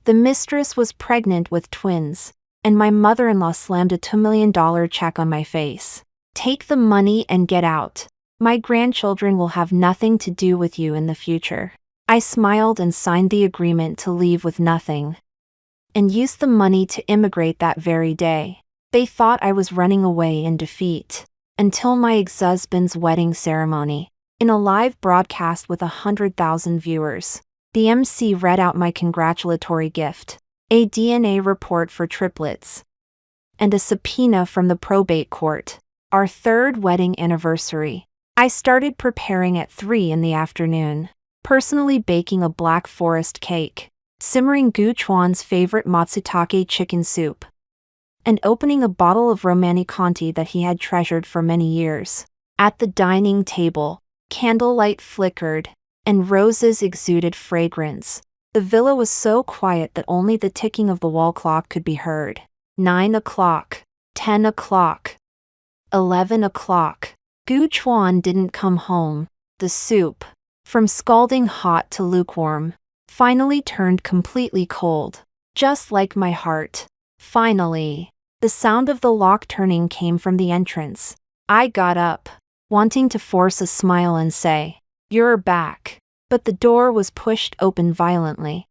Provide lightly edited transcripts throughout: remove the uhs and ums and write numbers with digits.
The mistress was pregnant with twins, and my mother-in-law slammed a $2 million check on my face. Take the money and get out. My grandchildren will have nothing to do with you in the future. I smiled and signed the agreement to leave with nothing, and used the money to immigrate that very day. They thought I was running away in defeat, until my ex-husband's wedding ceremony. In a live broadcast with 100,000 viewers, the MC read out my congratulatory gift, a DNA report for triplets, and a subpoena from the probate court. Our third wedding anniversary. I started preparing at 3 in the afternoon, personally baking a Black Forest cake, simmering Gu Chuan's favorite matsutake chicken soup, and opening a bottle of Romani Conti that he had treasured for many years. At the dining table, candlelight flickered, and roses exuded fragrance. The villa was so quiet that only the ticking of the wall clock could be heard. 9 o'clock, 10 o'clock, 11 o'clock. Gu Chuan didn't come home. The soup, from scalding hot to lukewarm, finally turned completely cold, just like my heart. Finally, the sound of the lock turning came from the entrance. I got up, wanting to force a smile and say, "You're back." But the door was pushed open violently.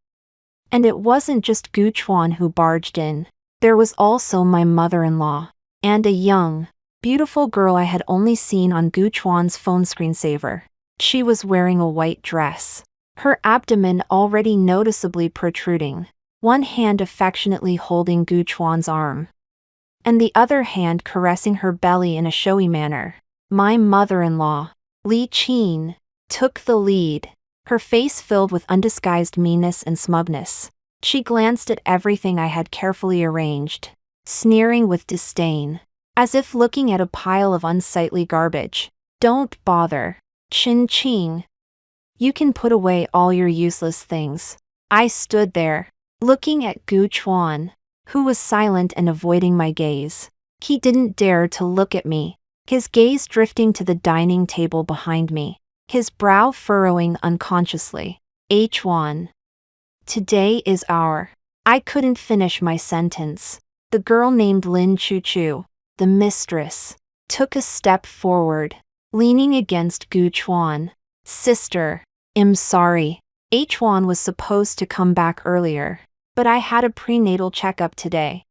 And it wasn't just Gu Chuan who barged in. There was also my mother-in-law, and a young, beautiful girl I had only seen on Gu Chuan's phone screensaver. She was wearing a white dress, her abdomen already noticeably protruding, one hand affectionately holding Gu Chuan's arm, and the other hand caressing her belly in a showy manner. My mother-in-law, Li Qin, took the lead, her face filled with undisguised meanness and smugness. She glanced at everything I had carefully arranged, sneering with disdain, as if looking at a pile of unsightly garbage. "Don't bother, Chin Qing. You can put away all your useless things." I stood there, looking at Gu Chuan, who was silent and avoiding my gaze. He didn't dare to look at me, his gaze drifting to the dining table behind me, his brow furrowing unconsciously. H1. Today is our. I couldn't finish my sentence. The girl named Lin Chu Chu, the mistress, took a step forward, leaning against Gu Chuan. "Sister, I'm sorry. H1 was supposed to come back earlier, but I had a prenatal checkup today,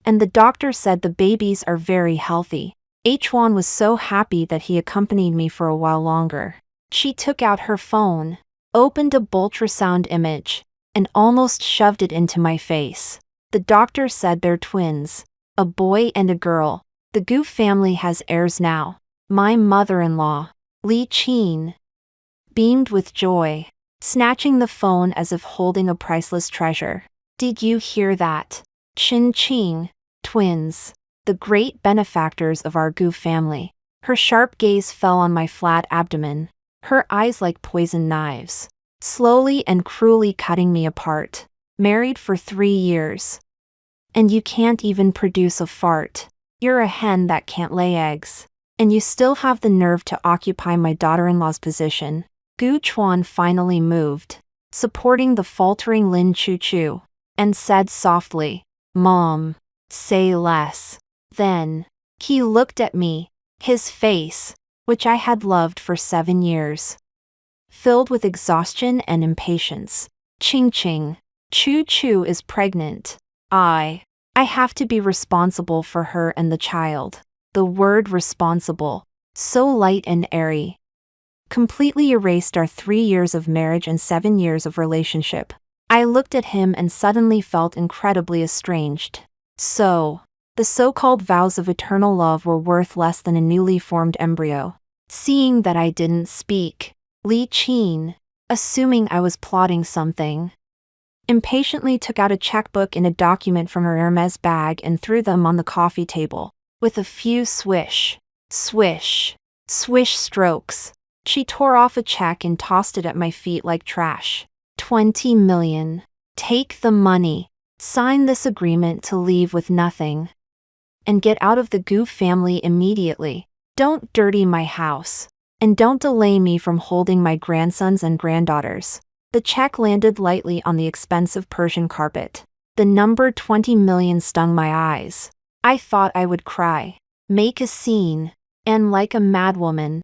and the doctor said the babies are very healthy." H1 was so happy that he accompanied me for a while longer. She took out her phone, opened a ultrasound image, and almost shoved it into my face. The doctor said they're twins, a boy and a girl. The Gu family has heirs now. My mother-in-law, Li Qin, beamed with joy, snatching the phone as if holding a priceless treasure. "Did you hear that? Chin Qing, twins, the great benefactors of our Gu family." Her sharp gaze fell on my flat abdomen, her eyes like poisoned knives, slowly and cruelly cutting me apart. "Married for 3 years. And you can't even produce a fart. You're a hen that can't lay eggs. And you still have the nerve to occupy my daughter-in-law's position." Gu Chuan finally moved, supporting the faltering Lin Chu Chu, and said softly, "Mom, say less." Then, he looked at me, his face, which I had loved for 7 years, filled with exhaustion and impatience. "Ching Ching, Chu Chu is pregnant. I have to be responsible for her and the child." The word responsible, so light and airy, completely erased our 3 years of marriage and 7 years of relationship. I looked at him and suddenly felt incredibly estranged. So, the so-called vows of eternal love were worth less than a newly formed embryo. Seeing that I didn't speak, Li Qin, assuming I was plotting something, impatiently took out a checkbook and a document from her Hermes bag and threw them on the coffee table. With a few swish, swish, swish strokes, she tore off a check and tossed it at my feet like trash. 20 million. Take the money. Sign this agreement to leave with nothing. And get out of the Gu family immediately. Don't dirty my house. And don't delay me from holding my grandsons and granddaughters. The check landed lightly on the expensive Persian carpet. The number 20 million stung my eyes. I thought I would cry, make a scene, and like a madwoman,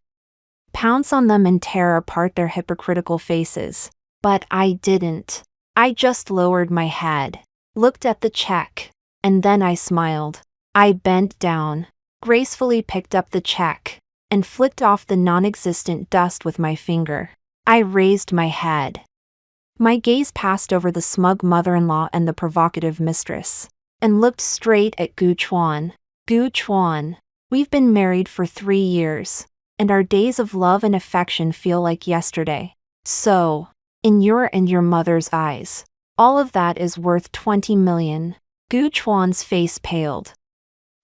pounce on them and tear apart their hypocritical faces. But I didn't. I just lowered my head, looked at the check, and then I smiled. I bent down, gracefully picked up the check, and flicked off the non-existent dust with my finger. I raised my head. My gaze passed over the smug mother-in-law and the provocative mistress, and looked straight at Gu Chuan. Gu Chuan, we've been married for 3 years, and our days of love and affection feel like yesterday. So, in your and your mother's eyes, all of that is worth 20 million. Gu Chuan's face paled.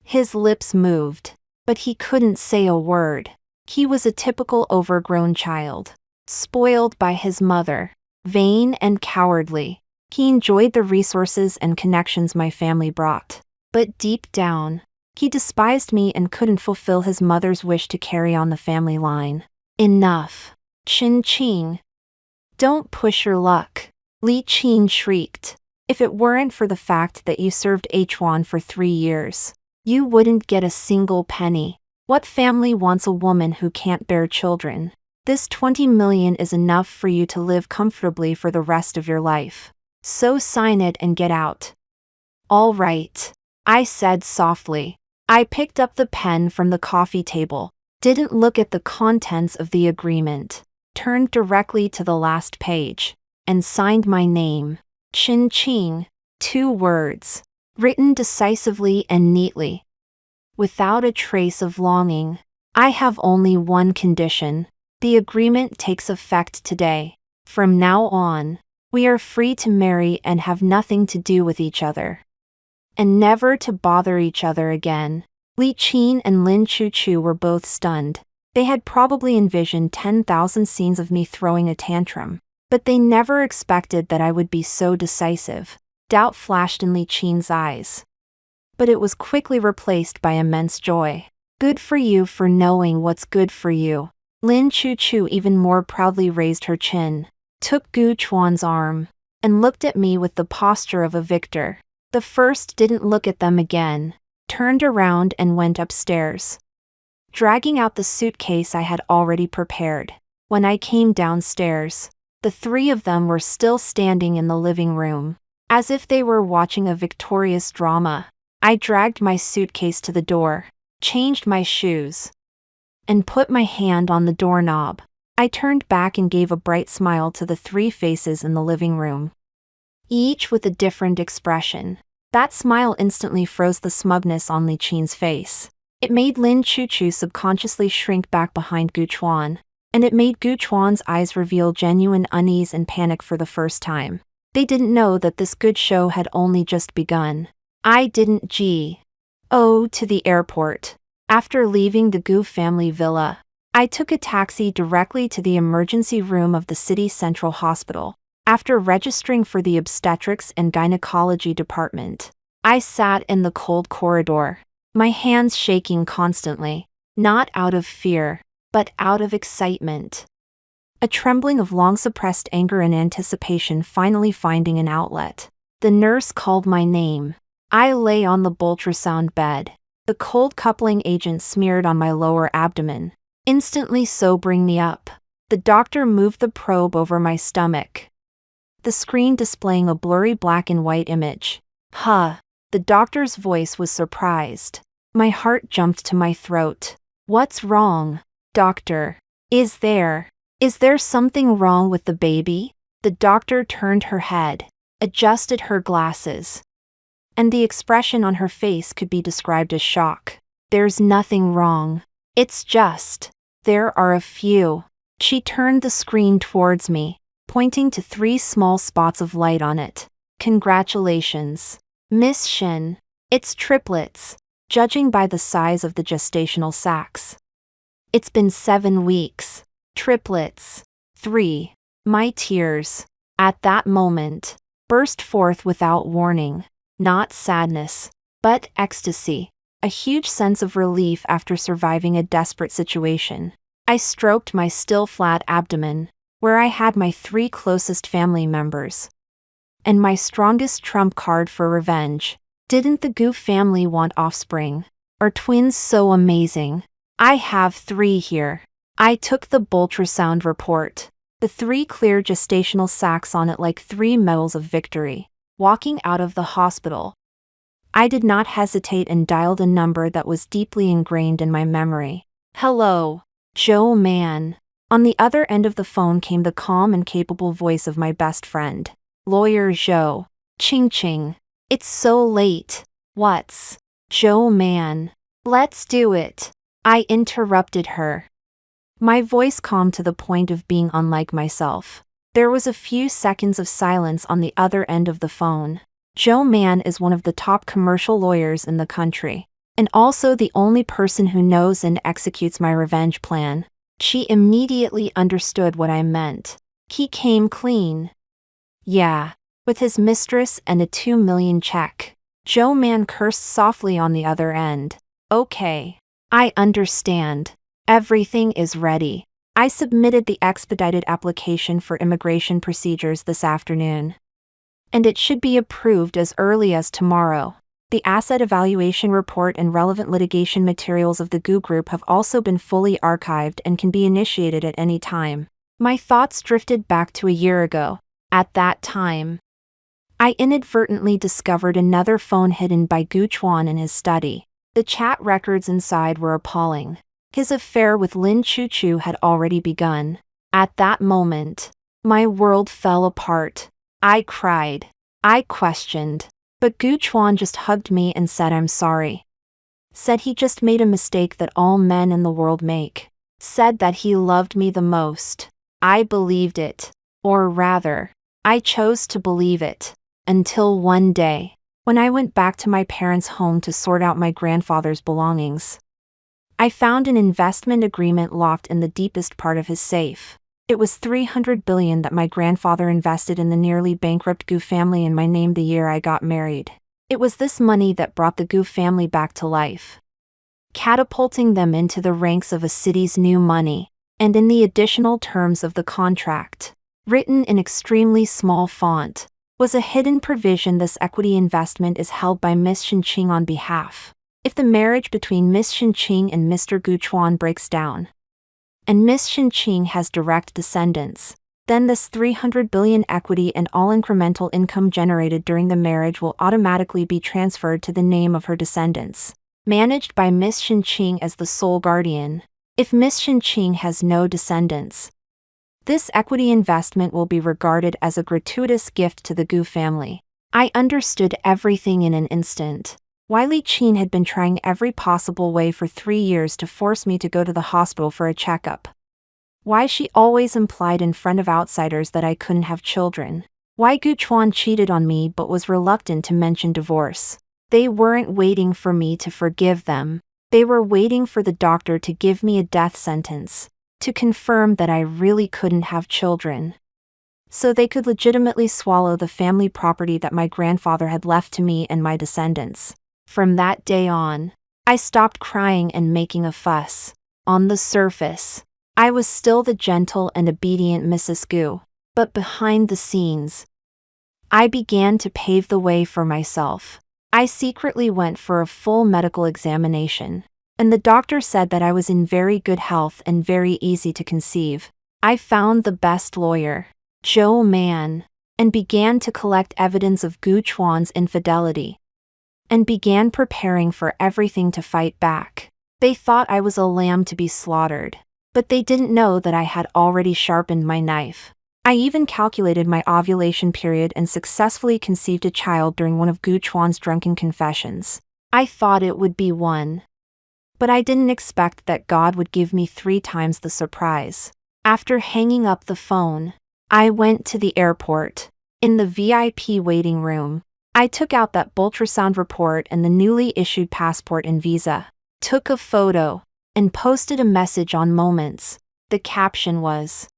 His lips moved, but he couldn't say a word. He was a typical overgrown child, spoiled by his mother, vain and cowardly. He enjoyed the resources and connections my family brought, but deep down, he despised me and couldn't fulfill his mother's wish to carry on the family line. Enough. Qin Qing. Don't push your luck, Li Qin shrieked. If it weren't for the fact that you served Huan for 3 years, you wouldn't get a single penny. What family wants a woman who can't bear children? This 20 million is enough for you to live comfortably for the rest of your life. So sign it and get out. All right, I said softly. I picked up the pen from the coffee table, didn't look at the contents of the agreement, turned directly to the last page, and signed my name. Qin Qing. 2 words, written decisively and neatly, without a trace of longing. I have only one condition. The agreement takes effect today. From now on, we are free to marry and have nothing to do with each other, and never to bother each other again. Li Qin and Lin Chu were both stunned. They had probably envisioned 10,000 scenes of me throwing a tantrum, but they never expected that I would be so decisive. Doubt flashed in Li Qin's eyes, but it was quickly replaced by immense joy. Good for you for knowing what's good for you. Lin Chu even more proudly raised her chin, took Gu Chuan's arm, and looked at me with the posture of a victor. The first didn't look at them again, turned around and went upstairs, dragging out the suitcase I had already prepared. When I came downstairs, the 3 of them were still standing in the living room, as if they were watching a victorious drama. I dragged my suitcase to the door, changed my shoes, and put my hand on the doorknob. I turned back and gave a bright smile to the 3 faces in the living room, each with a different expression. That smile instantly froze the smugness on Li Qin's face. It made Lin Chu subconsciously shrink back behind Gu Chuan, and it made Gu Chuan's eyes reveal genuine unease and panic for the first time. They didn't know that this good show had only just begun. I didn't go to the airport. After leaving the Gu family villa, I took a taxi directly to the emergency room of the city central hospital. After registering for the obstetrics and gynecology department, I sat in the cold corridor, my hands shaking constantly, not out of fear, but out of excitement. A trembling of long-suppressed anger and anticipation finally finding an outlet. The nurse called my name. I lay on the ultrasound bed, the cold coupling agent smeared on my lower abdomen, instantly sobering me up. The doctor moved the probe over my stomach, the screen displaying a blurry black and white image. The doctor's voice was surprised. My heart jumped to my throat. What's wrong, doctor? Is there something wrong with the baby? The doctor turned her head, adjusted her glasses, and the expression on her face could be described as shock. There's nothing wrong. It's just, there are a few. She turned the screen towards me, pointing to 3 small spots of light on it. Congratulations, Miss Shin. It's triplets, judging by the size of the gestational sacs. It's been 7 weeks. Triplets. 3. My tears, at that moment, burst forth without warning. Not sadness, but ecstasy. A huge sense of relief after surviving a desperate situation. I stroked my still flat abdomen, where I had my 3 closest family members. And my strongest trump card for revenge. Didn't the Gu family want offspring? Are twins so amazing? I have 3 here. I took the ultrasound report. The 3 clear gestational sacs on it like 3 medals of victory. Walking out of the hospital, I did not hesitate and dialed a number that was deeply ingrained in my memory. Hello, Joe Man. On the other end of the phone came the calm and capable voice of my best friend, Lawyer Joe. Ching ching. It's so late. What's? Joe Man. Let's do it. I interrupted her. My voice calm to the point of being unlike myself. There was a few seconds of silence on the other end of the phone. Joe Man is one of the top commercial lawyers in the country, and also the only person who knows and executes my revenge plan. She immediately understood what I meant. He came clean. Yeah, with his mistress and a $2 million check. Joe Man cursed softly on the other end. Okay. I understand. Everything is ready. I submitted the expedited application for immigration procedures this afternoon. And it should be approved as early as tomorrow. The asset evaluation report and relevant litigation materials of the GU Group have also been fully archived and can be initiated at any time. My thoughts drifted back to a year ago. At that time, I inadvertently discovered another phone hidden by Gu Chuan in his study. The chat records inside were appalling. His affair with Lin Chu had already begun. At that moment, my world fell apart. I cried. I questioned. But Gu Chuan just hugged me and said I'm sorry. Said he just made a mistake that all men in the world make. Said that he loved me the most. I believed it. Or rather, I chose to believe it. Until one day, when I went back to my parents' home to sort out my grandfather's belongings, I found an investment agreement locked in the deepest part of his safe. It was $300 billion that my grandfather invested in the nearly bankrupt Gu family in my name the year I got married. It was this money that brought the Gu family back to life, catapulting them into the ranks of a city's new money. And in the additional terms of the contract, written in extremely small font, was a hidden provision: this equity investment is held by Miss Shinqing on behalf. If the marriage between Miss Shinqing and Mr. Gu Chuan breaks down, and Miss Shinqing has direct descendants, then this $300 billion equity and all incremental income generated during the marriage will automatically be transferred to the name of her descendants, managed by Miss Shinqing as the sole guardian. If Miss Shinqing has no descendants, this equity investment will be regarded as a gratuitous gift to the Gu family. I understood everything in an instant. Why Li Qin had been trying every possible way for 3 years to force me to go to the hospital for a checkup. Why she always implied in front of outsiders that I couldn't have children. Why Gu Chuan cheated on me but was reluctant to mention divorce. They weren't waiting for me to forgive them. They were waiting for the doctor to give me a death sentence, to confirm that I really couldn't have children, so they could legitimately swallow the family property that my grandfather had left to me and my descendants. From that day on, I stopped crying and making a fuss. On the surface, I was still the gentle and obedient Mrs. Gu, but behind the scenes, I began to pave the way for myself. I secretly went for a full medical examination, and the doctor said that I was in very good health and very easy to conceive. I found the best lawyer, Joe Man, and began to collect evidence of Gu Chuan's infidelity, and began preparing for everything to fight back. They thought I was a lamb to be slaughtered, but they didn't know that I had already sharpened my knife. I even calculated my ovulation period and successfully conceived a child during one of Gu Chuan's drunken confessions. I thought it would be one, but I didn't expect that God would give me 3 times the surprise. After hanging up the phone, I went to the airport. In the VIP waiting room, I took out that ultrasound report and the newly issued passport and visa, took a photo, and posted a message on Moments. The caption was,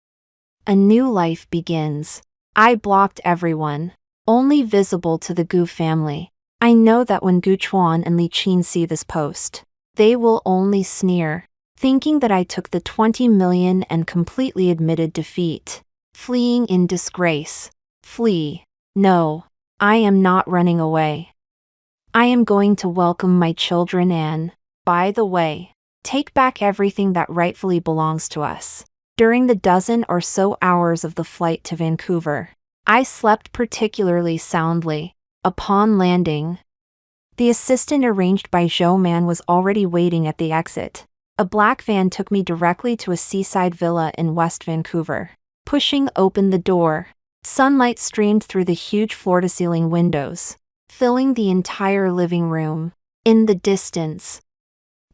"A new life begins." I blocked everyone, only visible to the Gu family. I know that when Gu Chuan and Li Qin see this post, they will only sneer, thinking that I took the 20 million and completely admitted defeat. fleeing in disgrace. Flee. No, I am not running away. I am going to welcome my children and, by the way, take back everything that rightfully belongs to us. During the dozen or so hours of the flight to Vancouver, I slept particularly soundly. Upon landing, the assistant arranged by Joe Man was already waiting at the exit. A black van took me directly to a seaside villa in West Vancouver. Pushing open the door, sunlight streamed through the huge floor-to-ceiling windows, filling the entire living room. In the distance,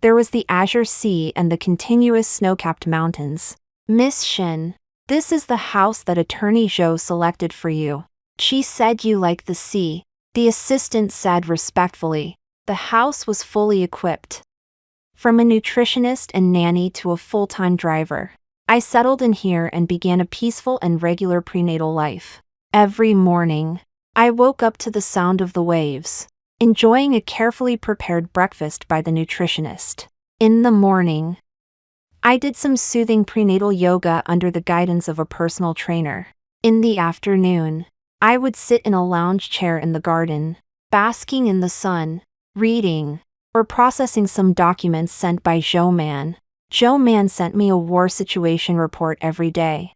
there was the azure sea and the continuous snow-capped mountains. Miss Shin, this is the house that Attorney Joe selected for you. She said you like the sea. The assistant said respectfully. The house was fully equipped. From a nutritionist and nanny to a full-time driver, I settled in here and began a peaceful and regular prenatal life. Every morning, I woke up to the sound of the waves, enjoying a carefully prepared breakfast by the nutritionist. In the morning, I did some soothing prenatal yoga under the guidance of a personal trainer. In the afternoon, I would sit in a lounge chair in the garden, basking in the sun, reading, or processing some documents sent by Joe Man. Joe Man sent me a war situation report every day,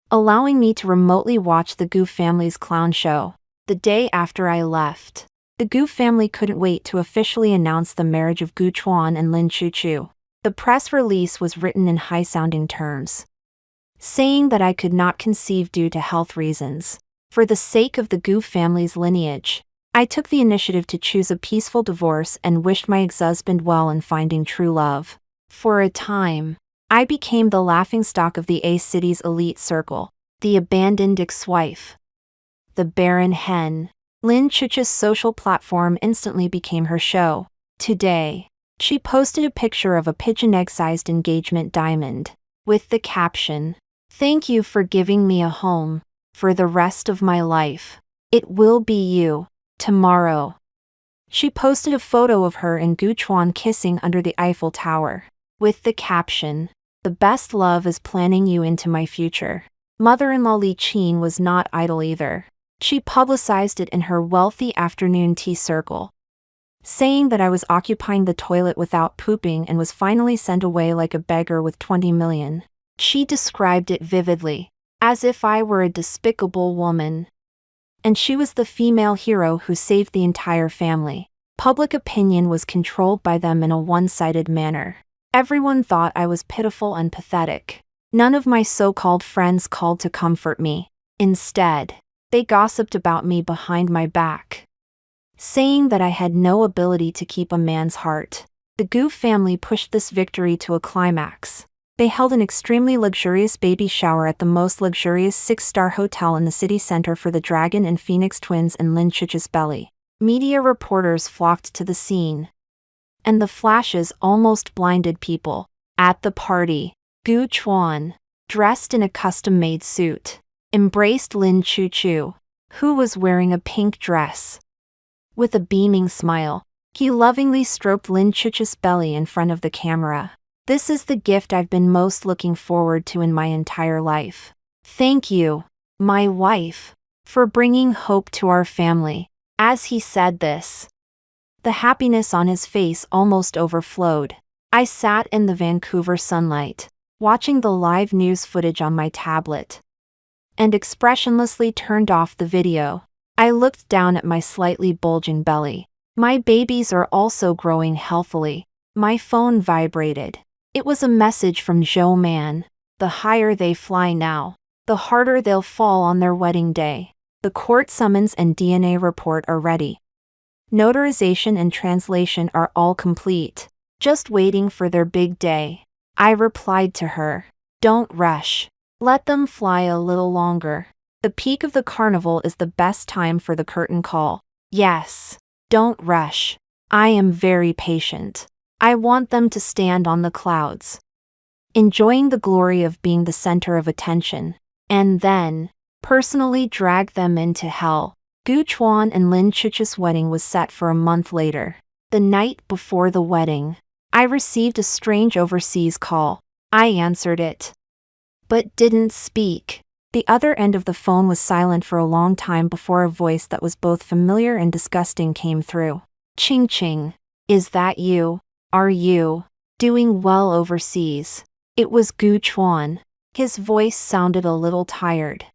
allowing me to remotely watch the Gu family's clown show. The day after I left, the Gu family couldn't wait to officially announce the marriage of Gu Chuan and Lin Chuchu. The press release was written in high-sounding terms, saying that I could not conceive due to health reasons. For the sake of the Gu family's lineage, I took the initiative to choose a peaceful divorce and wished my ex-husband well in finding true love. For a time, I became the laughingstock of the A City's elite circle, the abandoned ex-wife, the barren hen. Lin Chucha's social platform instantly became her show. Today, she posted a picture of a pigeon egg-sized engagement diamond, with the caption, "Thank you for giving me a home. For the rest of my life, it will be you, tomorrow." She posted a photo of her and Gu Chuan kissing under the Eiffel Tower, with the caption, "The best love is planning you into my future." Mother-in-law Li Qin was not idle either. She publicized it in her wealthy afternoon tea circle, saying that I was occupying the toilet without pooping and was finally sent away like a beggar with 20 million. She described it vividly, as if I were a despicable woman, and she was the female hero who saved the entire family. Public opinion was controlled by them in a one-sided manner. Everyone thought I was pitiful and pathetic. None of my so-called friends called to comfort me. Instead, they gossiped about me behind my back, saying that I had no ability to keep a man's heart. The Gu family pushed this victory to a climax. They held an extremely luxurious baby shower at the most luxurious 6-star hotel in the city center for the Dragon and Phoenix twins and Lin Chucha's belly. Media reporters flocked to the scene, and the flashes almost blinded people. At the party, Gu Chuan, dressed in a custom-made suit, embraced Lin Chuchu, who was wearing a pink dress. With a beaming smile, he lovingly stroked Lin Chucha's belly in front of the camera. "This is the gift I've been most looking forward to in my entire life. Thank you, my wife, for bringing hope to our family." As he said this, the happiness on his face almost overflowed. I sat in the Vancouver sunlight, watching the live news footage on my tablet, and expressionlessly turned off the video. I looked down at my slightly bulging belly. My babies are also growing healthily. My phone vibrated. It was a message from Joe Man. "The higher they fly now, the harder they'll fall on their wedding day. The court summons and DNA report are ready. Notarization and translation are all complete. Just waiting for their big day." I replied to her, "Don't rush. Let them fly a little longer. The peak of the carnival is the best time for the curtain call. Yes, don't rush. I am very patient. I want them to stand on the clouds, enjoying the glory of being the center of attention, and then personally drag them into hell." Gu Chuan and Lin Chucha's wedding was set for a month later. The night before the wedding, I received a strange overseas call. I answered it, but didn't speak. The other end of the phone was silent for a long time before a voice that was both familiar and disgusting came through. Ching ching. Is that you? Are you doing well overseas? It was Gu Chuan. His voice sounded a little tired,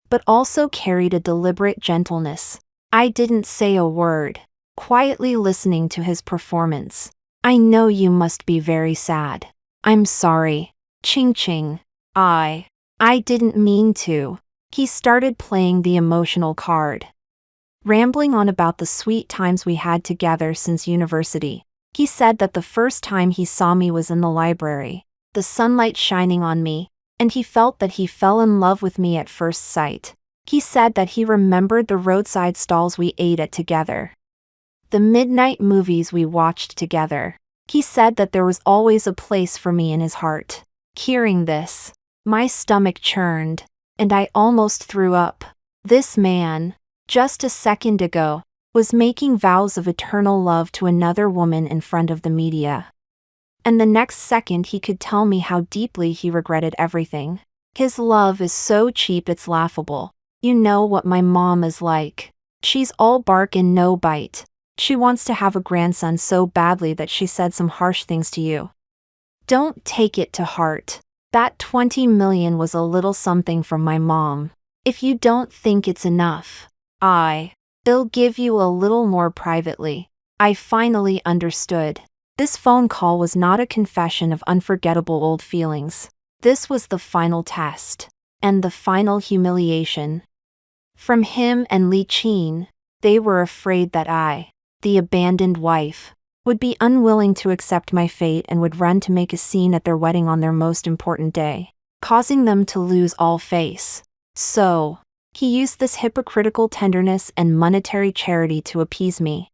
but also carried a deliberate gentleness. I didn't say a word, quietly listening to his performance. I know you must be very sad. I'm sorry. Ching ching. I didn't mean to. He started playing the emotional card, rambling on about the sweet times we had together since university. He said that the first time he saw me was in the library, the sunlight shining on me, and he felt that he fell in love with me at first sight. He said that he remembered the roadside stalls we ate at together, the midnight movies we watched together. He said that there was always a place for me in his heart. Hearing this, my stomach churned, and I almost threw up. This man, just a second ago, was making vows of eternal love to another woman in front of the media. And the next second he could tell me how deeply he regretted everything. His love is so cheap it's laughable. You know what my mom is like. She's all bark and no bite. She wants to have a grandson so badly that she said some harsh things to you. Don't take it to heart. That 20 million was a little something from my mom. If you don't think it's enough, I'll give you a little more privately. I finally understood. This phone call was not a confession of unforgettable old feelings. This was the final test, and the final humiliation. From him and Li Qin, they were afraid that I, the abandoned wife, would be unwilling to accept my fate and would run to make a scene at their wedding on their most important day, causing them to lose all face. So, he used this hypocritical tenderness and monetary charity to appease me,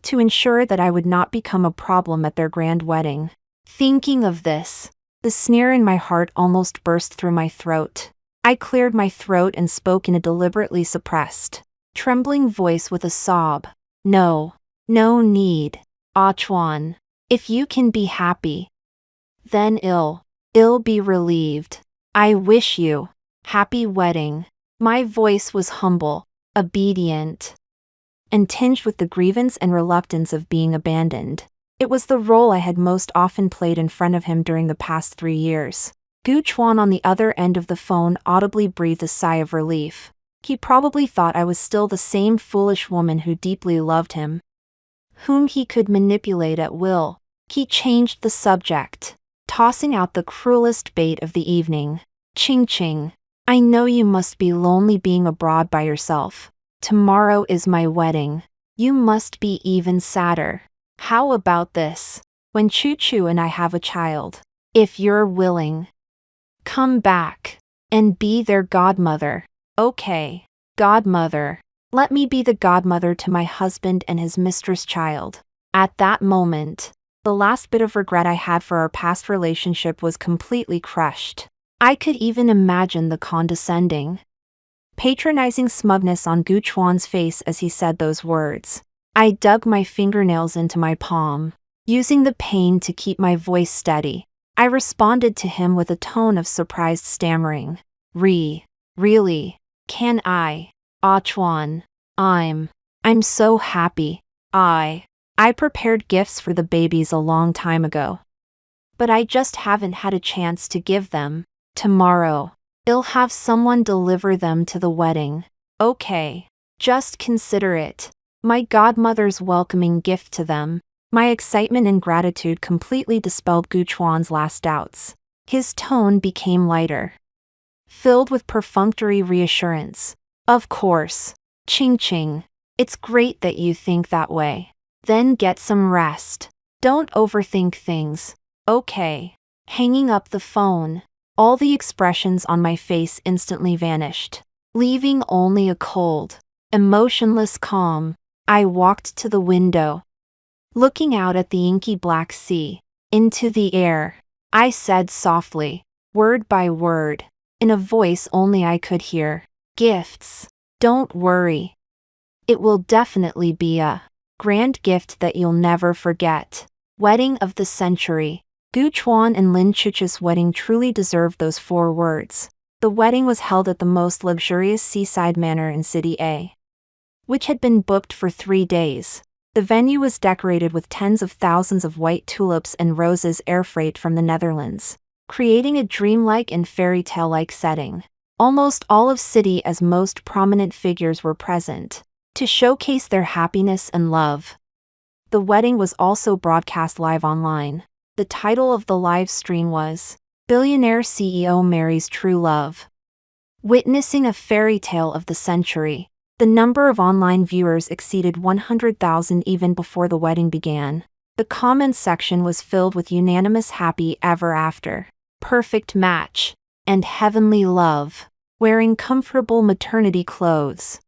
to ensure that I would not become a problem at their grand wedding. Thinking of this, the sneer in my heart almost burst through my throat. I cleared my throat and spoke in a deliberately suppressed, trembling voice with a sob. No need. Ah Chuan, if you can be happy, then I'll be relieved. I wish you happy wedding. My voice was humble, obedient, and tinged with the grievance and reluctance of being abandoned. It was the role I had most often played in front of him during the past 3 years. Gu Chuan on the other end of the phone audibly breathed a sigh of relief. He probably thought I was still the same foolish woman who deeply loved him, whom he could manipulate at will. He changed the subject, tossing out the cruelest bait of the evening. Ching ching. I know you must be lonely being abroad by yourself. Tomorrow is my wedding. You must be even sadder. How about this? When Choo Choo and I have a child, if you're willing, come back and be their godmother. Okay, godmother. Let me be the godmother to my husband and his mistress child. At that moment, the last bit of regret I had for our past relationship was completely crushed. I could even imagine the condescending, patronizing smugness on Gu Chuan's face as he said those words. I dug my fingernails into my palm, using the pain to keep my voice steady. I responded to him with a tone of surprised stammering. Really? Can I? Ah Chuan, I'm so happy. I prepared gifts for the babies a long time ago, but I just haven't had a chance to give them. Tomorrow, I'll have someone deliver them to the wedding. Okay, just consider it my godmother's welcoming gift to them. My excitement and gratitude completely dispelled Gu Chuan's last doubts. His tone became lighter, filled with perfunctory reassurance. Of course. Ching ching. It's great that you think that way. Then get some rest. Don't overthink things. Okay. Hanging up the phone, all the expressions on my face instantly vanished, leaving only a cold, emotionless calm. I walked to the window, looking out at the inky black sea, into the air. I said softly, word by word, in a voice only I could hear. Gifts. Don't worry. It will definitely be a grand gift that you'll never forget. Wedding of the century. Gu Chuan and Lin Chucha's wedding truly deserved those 4 words. The wedding was held at the most luxurious seaside manor in City A, which had been booked for 3 days. The venue was decorated with tens of thousands of white tulips and roses air freight from the Netherlands, creating a dreamlike and fairy tale-like setting. Almost all of City's most prominent figures were present to showcase their happiness and love. The wedding was also broadcast live online. The title of the live stream was "Billionaire CEO Marries True Love." Witnessing a fairy tale of the century, the number of online viewers exceeded 100,000 even before the wedding began. The comments section was filled with unanimous happy ever after, perfect match, and heavenly love, wearing comfortable maternity clothes.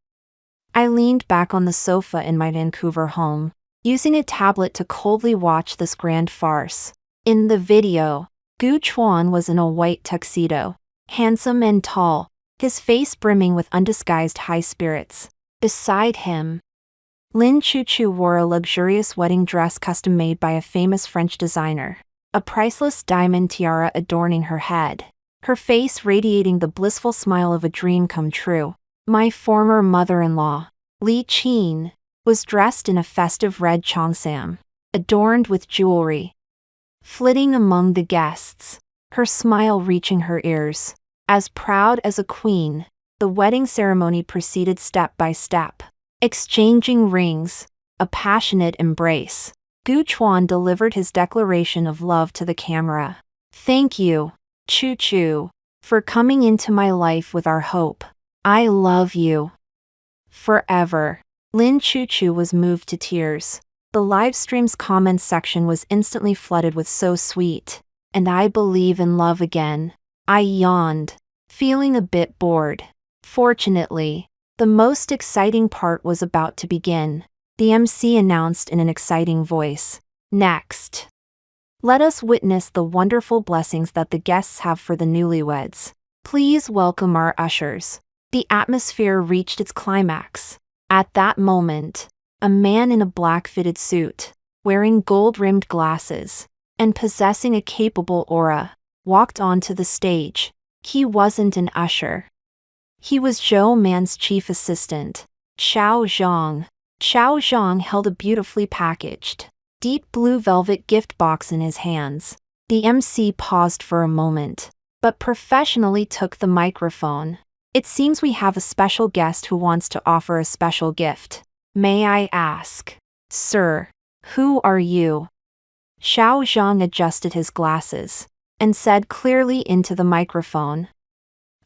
I leaned back on the sofa in my Vancouver home, using a tablet to coldly watch this grand farce. In the video, Gu Chuan was in a white tuxedo, handsome and tall, his face brimming with undisguised high spirits. Beside him, Lin Chuchu wore a luxurious wedding dress custom-made by a famous French designer, a priceless diamond tiara adorning her head, her face radiating the blissful smile of a dream come true. My former mother-in-law, Li Qin, was dressed in a festive red cheongsam, adorned with jewelry, flitting among the guests, her smile reaching her ears. As proud as a queen, the wedding ceremony proceeded step by step. Exchanging rings, a passionate embrace, Gu Chuan delivered his declaration of love to the camera. "Thank you, Chu Chu, for coming into my life with our hope. I love you forever." Lin Chu Chu was moved to tears. The live stream's comments section was instantly flooded with "so sweet," and "I believe in love again." I yawned, feeling a bit bored. Fortunately, the most exciting part was about to begin. The MC announced in an exciting voice, "Next, let us witness the wonderful blessings that the guests have for the newlyweds. Please welcome our ushers." The atmosphere reached its climax. At that moment, a man in a black fitted suit, wearing gold-rimmed glasses, and possessing a capable aura, walked onto the stage. He wasn't an usher. He was Zhou Man's chief assistant, Xiao Zhang. Xiao Zhang held a beautifully packaged, deep blue velvet gift box in his hands. The MC paused for a moment, but professionally took the microphone. "It seems we have a special guest who wants to offer a special gift. May I ask, sir, who are you?" Xiao Zhang adjusted his glasses and said clearly into the microphone,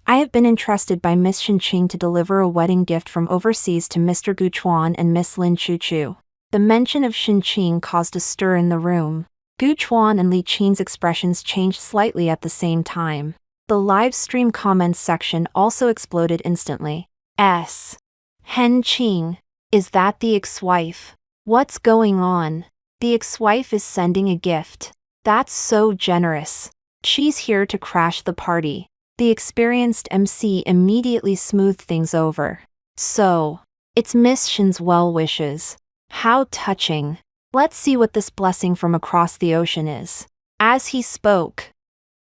"I have been entrusted by Miss Shinqing to deliver a wedding gift from overseas to Mr. Gu Chuan and Miss Lin Chuchu." The mention of Shinqing caused a stir in the room. Gu Chuan and Li Qin's expressions changed slightly at the same time. The live stream comments section also exploded instantly. "Hen Qing, is that the ex-wife? What's going on? The ex-wife is sending a gift. That's so generous. She's here to crash the party." The experienced MC immediately smoothed things over. "So, it's Miss Shin's well wishes. How touching. Let's see what this blessing from across the ocean is." As he spoke,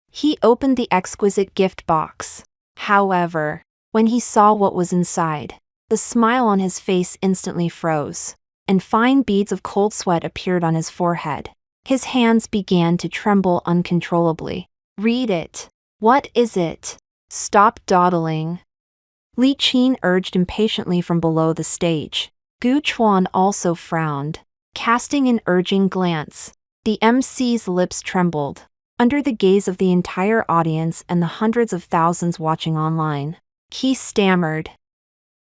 he opened the exquisite gift box. However, when he saw what was inside, the smile on his face instantly froze, and fine beads of cold sweat appeared on his forehead. His hands began to tremble uncontrollably. "Read it. What is it? Stop dawdling." Li Qin urged impatiently from below the stage. Gu Chuan also frowned, casting an urging glance. The MC's lips trembled, under the gaze of the entire audience and the hundreds of thousands watching online. He stammered,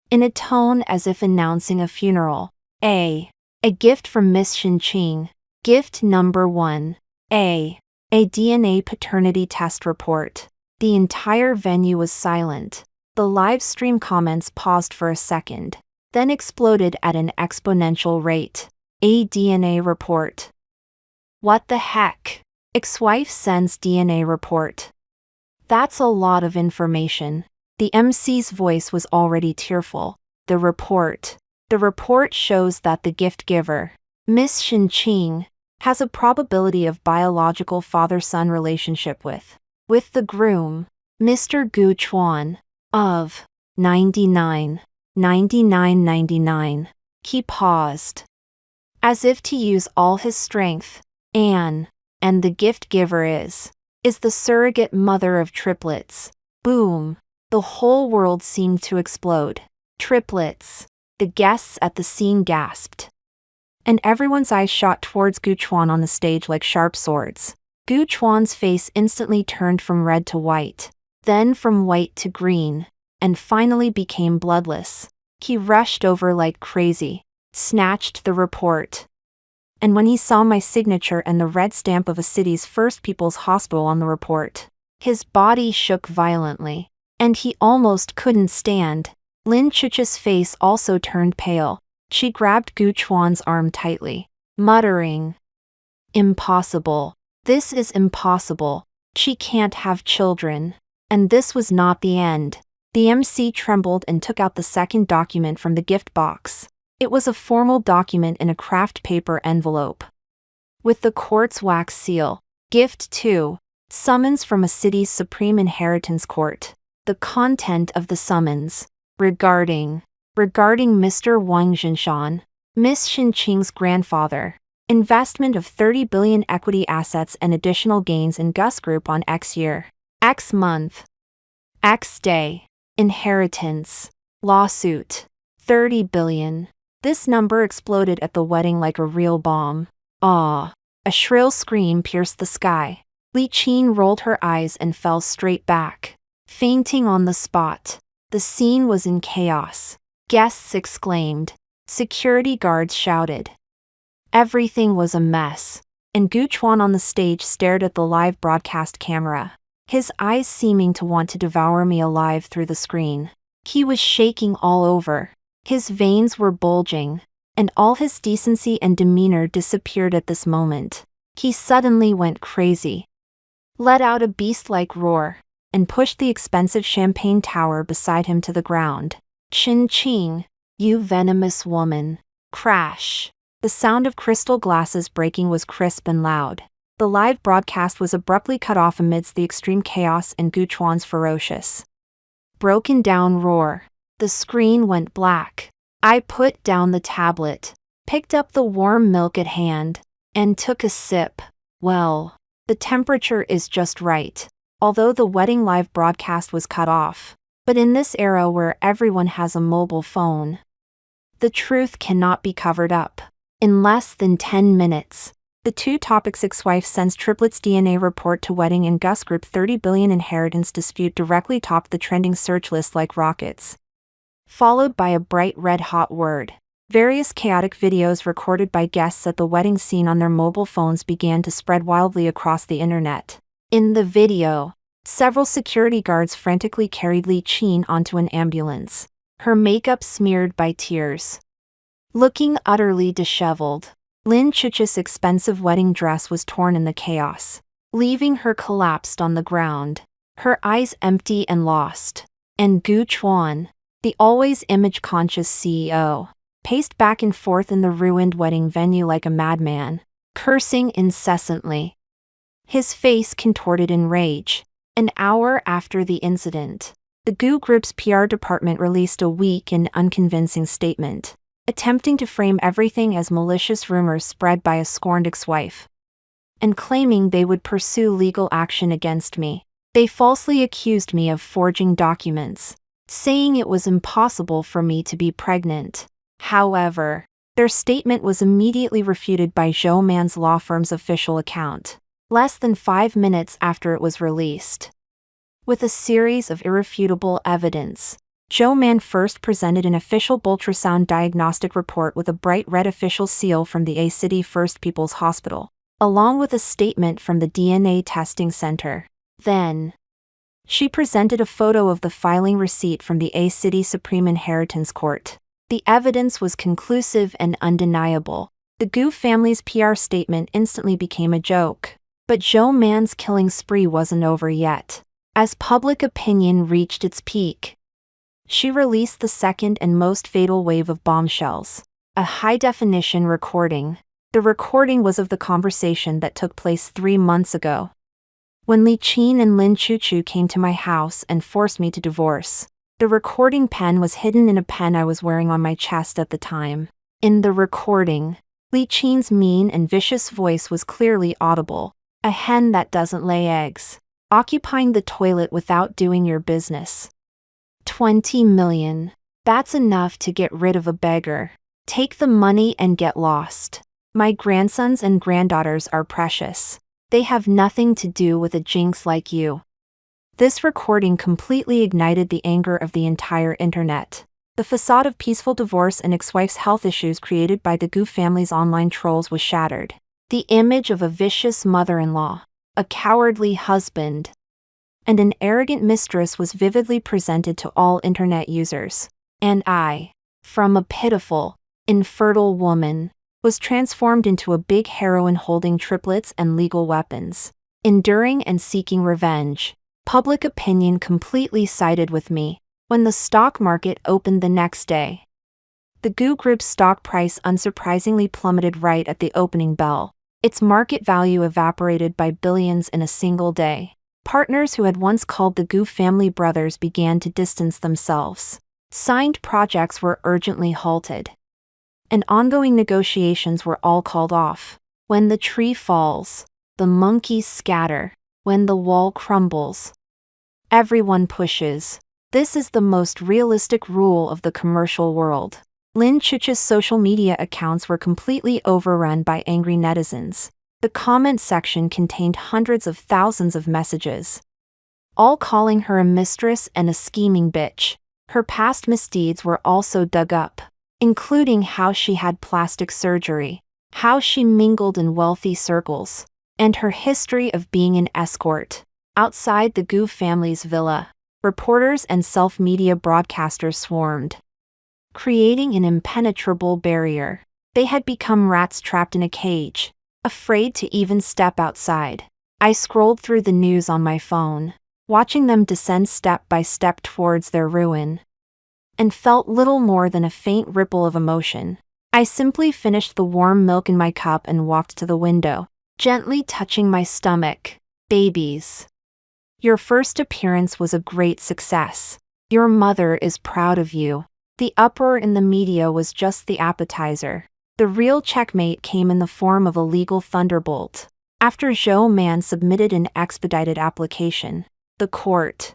in a tone as if announcing a funeral, A gift from Miss Shinqing. Gift number 1. A DNA paternity test report." The entire venue was silent. The live stream comments paused for a second, then exploded at an exponential rate. "A DNA report. What the heck? Ex-wife sends DNA report. That's a lot of information." The MC's voice was already tearful. The report shows that the gift giver, Miss Shinqing, has a probability of biological father-son relationship with the groom, Mr. Gu Chuan, of 99. He paused, as if to use all his strength. Anne, and the gift giver is the surrogate mother of triplets. Boom. The whole world seemed to explode. Triplets. The guests at the scene gasped. And everyone's eyes shot towards Gu Chuan on the stage like sharp swords. Gu Chuan's face instantly turned from red to white, then from white to green, and finally became bloodless. He rushed over like crazy, snatched the report. And when he saw my signature and the red stamp of a city's first people's hospital on the report, his body shook violently, and he almost couldn't stand. Lin Chuch's face also turned pale. She grabbed Gu Chuan's arm tightly, muttering, "Impossible. This is impossible. She can't have children." And this was not the end. The MC trembled and took out the second document from the gift box. It was a formal document in a craft paper envelope, with the court's wax seal. Gift 2. Summons from a city's supreme inheritance court. The content of the summons. Regarding Mr. Wang Jinshan, Miss Xinqing's grandfather. Investment of 30 billion equity assets and additional gains in Gus Group on X year, X month, X day. Inheritance. Lawsuit. 30 billion. This number exploded at the wedding like a real bomb. Ah! A shrill scream pierced the sky. Li Qin rolled her eyes and fell straight back, fainting on the spot. The scene was in chaos. Guests exclaimed. Security guards shouted. Everything was a mess, and Gu Chuan on the stage stared at the live broadcast camera, his eyes seeming to want to devour me alive through the screen. He was shaking all over. His veins were bulging, and all his decency and demeanor disappeared at this moment. He suddenly went crazy, let out a beast-like roar, and pushed the expensive champagne tower beside him to the ground. Qing, you venomous woman. Crash. The sound of crystal glasses breaking was crisp and loud. The live broadcast was abruptly cut off amidst the extreme chaos and Gu Chuan's ferocious, broken down roar. The screen went black. I put down the tablet, picked up the warm milk at hand, and took a sip. Well, the temperature is just right, although the wedding live broadcast was cut off. But in this era where everyone has a mobile phone, the truth cannot be covered up. In less than 10 minutes, the 2-6 wife sends triplets DNA report to wedding in Gus Group 30 billion inheritance dispute directly topped the trending search list like rockets, followed by a bright red-hot word. Various chaotic videos recorded by guests at the wedding scene on their mobile phones began to spread wildly across the internet. In the video, several security guards frantically carried Li Qin onto an ambulance, her makeup smeared by tears. Looking utterly disheveled, Lin Chuch's expensive wedding dress was torn in the chaos, leaving her collapsed on the ground, her eyes empty and lost. And Gu Chuan, the always image-conscious CEO, paced back and forth in the ruined wedding venue like a madman, cursing incessantly, his face contorted in rage. An hour after the incident, the Gu Group's PR department released a weak and unconvincing statement, attempting to frame everything as malicious rumors spread by a scorned ex-wife, and claiming they would pursue legal action against me. They falsely accused me of forging documents, saying it was impossible for me to be pregnant. However, their statement was immediately refuted by Zhou Man's law firm's official account, less than 5 minutes after it was released. With a series of irrefutable evidence, Zhou Man first presented an official ultrasound diagnostic report with a bright red official seal from the A City First People's Hospital, along with a statement from the DNA testing center. Then, she presented a photo of the filing receipt from the A City Supreme Inheritance Court. The evidence was conclusive and undeniable. The Gu family's PR statement instantly became a joke. But Zhou Man's killing spree wasn't over yet. As public opinion reached its peak, she released the second and most fatal wave of bombshells, a high-definition recording. The recording was of the conversation that took place 3 months ago, when Li Qin and Lin Chuchu came to my house and forced me to divorce. The recording pen was hidden in a pen I was wearing on my chest at the time. In the recording, Li Qin's mean and vicious voice was clearly audible. A hen that doesn't lay eggs. Occupying the toilet without doing your business. 20 million. That's enough to get rid of a beggar. Take the money and get lost. My grandsons and granddaughters are precious. They have nothing to do with a jinx like you. This recording completely ignited the anger of the entire internet. The facade of peaceful divorce and ex-wife's health issues created by the Gu family's online trolls was shattered. The image of a vicious mother-in-law, a cowardly husband, and an arrogant mistress was vividly presented to all internet users. And I, from a pitiful, infertile woman, was transformed into a big heroine holding triplets and legal weapons. Enduring and seeking revenge. Public opinion completely sided with me. When the stock market opened the next day, the Gu Group's stock price unsurprisingly plummeted right at the opening bell. Its market value evaporated by billions in a single day. Partners who had once called the Gu family brothers began to distance themselves. Signed projects were urgently halted, and ongoing negotiations were all called off. When the tree falls, the monkeys scatter. When the wall crumbles, everyone pushes. This is the most realistic rule of the commercial world. Lin Chuchu's social media accounts were completely overrun by angry netizens. The comment section contained hundreds of thousands of messages, all calling her a mistress and a scheming bitch. Her past misdeeds were also dug up, including how she had plastic surgery, how she mingled in wealthy circles, and her history of being an escort. Outside the Gu family's villa, reporters and self-media broadcasters swarmed, creating an impenetrable barrier. They had become rats trapped in a cage, afraid to even step outside. I scrolled through the news on my phone, watching them descend step by step towards their ruin, and felt little more than a faint ripple of emotion. I simply finished the warm milk in my cup and walked to the window, gently touching my stomach. Babies, your first appearance was a great success. Your mother is proud of you. The uproar in the media was just the appetizer. The real checkmate came in the form of a legal thunderbolt. After Zhou Man submitted an expedited application, the court,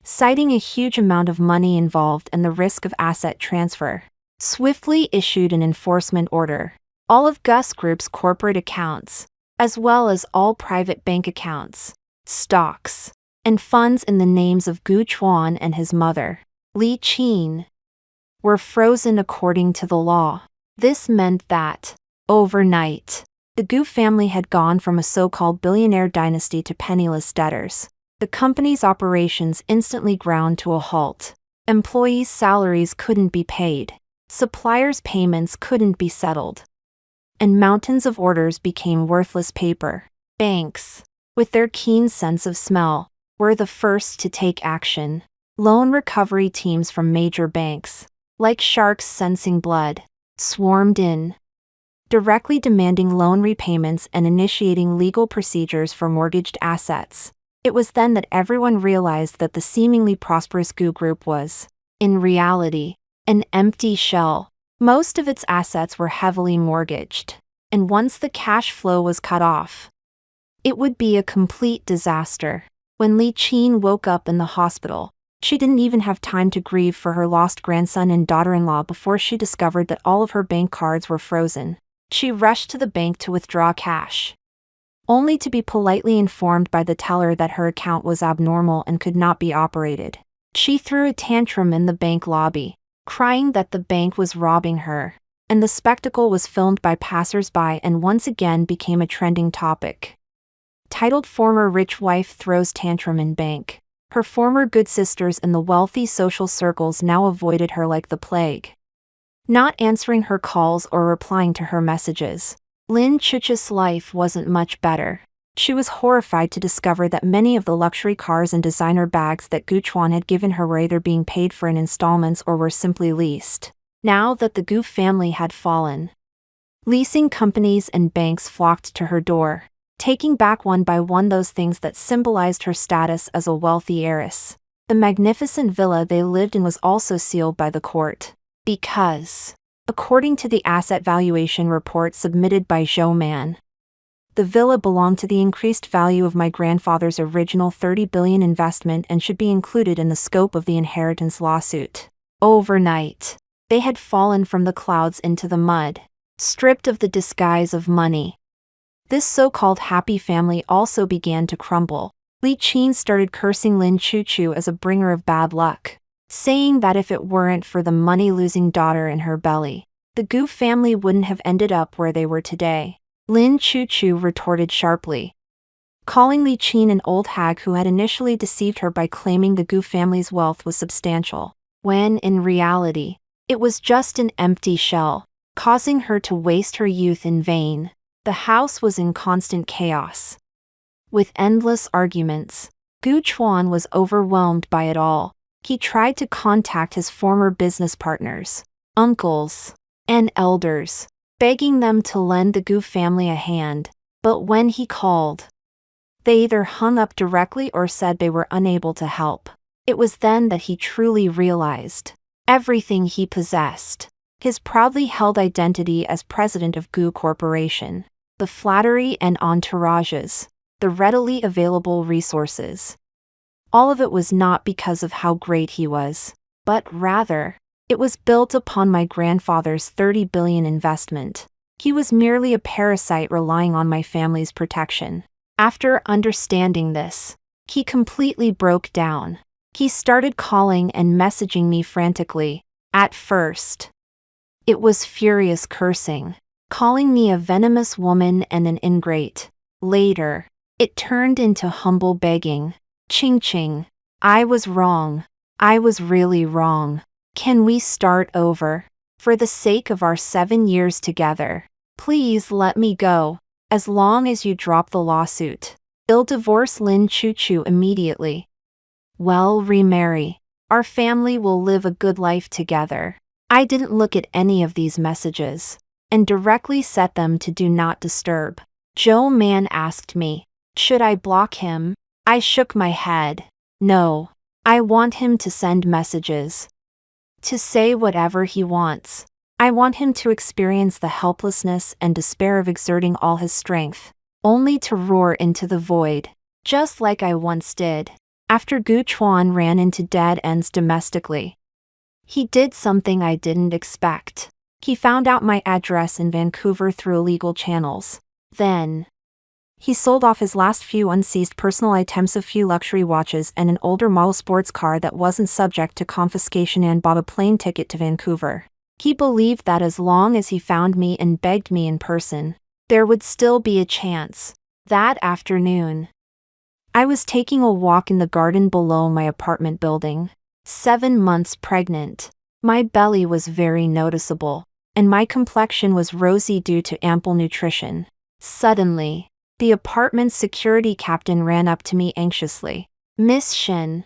citing a huge amount of money involved and the risk of asset transfer, swiftly issued an enforcement order. All of Gus Group's corporate accounts, as well as all private bank accounts, stocks, and funds in the names of Gu Chuan and his mother, Li Qin, were frozen according to the law. This meant that, overnight, the Gu family had gone from a so-called billionaire dynasty to penniless debtors. The company's operations instantly ground to a halt. Employees' salaries couldn't be paid. Suppliers' payments couldn't be settled. And mountains of orders became worthless paper. Banks, with their keen sense of smell, were the first to take action. Loan recovery teams from major banks, like sharks sensing blood, swarmed in, directly demanding loan repayments and initiating legal procedures for mortgaged assets. It was then that everyone realized that the seemingly prosperous Gu Group was, in reality, an empty shell. Most of its assets were heavily mortgaged, and once the cash flow was cut off, it would be a complete disaster. When Li Qin woke up in the hospital, she didn't even have time to grieve for her lost grandson and daughter-in-law before she discovered that all of her bank cards were frozen. She rushed to the bank to withdraw cash, only to be politely informed by the teller that her account was abnormal and could not be operated. She threw a tantrum in the bank lobby, crying that the bank was robbing her, and the spectacle was filmed by passers-by and once again became a trending topic. Titled "Former Rich Wife Throws Tantrum in Bank." Her former good sisters in the wealthy social circles now avoided her like the plague, not answering her calls or replying to her messages. Lin Chuchu's life wasn't much better. She was horrified to discover that many of the luxury cars and designer bags that Gu Chuan had given her were either being paid for in installments or were simply leased. Now that the Gu family had fallen, leasing companies and banks flocked to her door. taking back one by one those things that symbolized her status as a wealthy heiress. The magnificent villa they lived in was also sealed by the court. Because, according to the asset valuation report submitted by Joe Mann, the villa belonged to the increased value of my grandfather's original $30 billion investment and should be included in the scope of the inheritance lawsuit. Overnight, they had fallen from the clouds into the mud, stripped of the disguise of money. This so-called happy family also began to crumble. Li Qin started cursing Lin Chuchu as a bringer of bad luck, saying that if it weren't for the money-losing daughter in her belly, the Gu family wouldn't have ended up where they were today. Lin Chuchu retorted sharply, calling Li Qin an old hag who had initially deceived her by claiming the Gu family's wealth was substantial, when in reality, it was just an empty shell, causing her to waste her youth in vain. The house was in constant chaos. With endless arguments, Gu Chuan was overwhelmed by it all. He tried to contact his former business partners, uncles, and elders, begging them to lend the Gu family a hand, but when he called, they either hung up directly or said they were unable to help. It was then that he truly realized everything he possessed, his proudly held identity as president of Gu Corporation, the flattery and entourages, the readily available resources. All of it was not because of how great he was, but rather, it was built upon my grandfather's $30 billion investment. He was merely a parasite relying on my family's protection. After understanding this, he completely broke down. He started calling and messaging me frantically. At first, it was furious cursing, calling me a venomous woman and an ingrate. Later, it turned into humble begging. Ching ching. I was wrong. I was really wrong. Can we start over? For the sake of our 7 years together, please let me go. As long as you drop the lawsuit, I'll divorce Lin Chuchu immediately. We'll remarry. Our family will live a good life together. I didn't look at any of these messages, and directly set them to do not disturb. Joe Mann asked me, should I block him? I shook my head. No. I want him to send messages. To say whatever he wants. I want him to experience the helplessness and despair of exerting all his strength, only to roar into the void, just like I once did, after Gu Chuan ran into dead ends domestically. He did something I didn't expect. He found out my address in Vancouver through illegal channels. Then, he sold off his last few unseized personal items, a few luxury watches and an older model sports car that wasn't subject to confiscation, and bought a plane ticket to Vancouver. He believed that as long as he found me and begged me in person, there would still be a chance. That afternoon, I was taking a walk in the garden below my apartment building. 7 months pregnant. My belly was very noticeable, and my complexion was rosy due to ample nutrition. Suddenly, the apartment's security captain ran up to me anxiously. Miss Shin,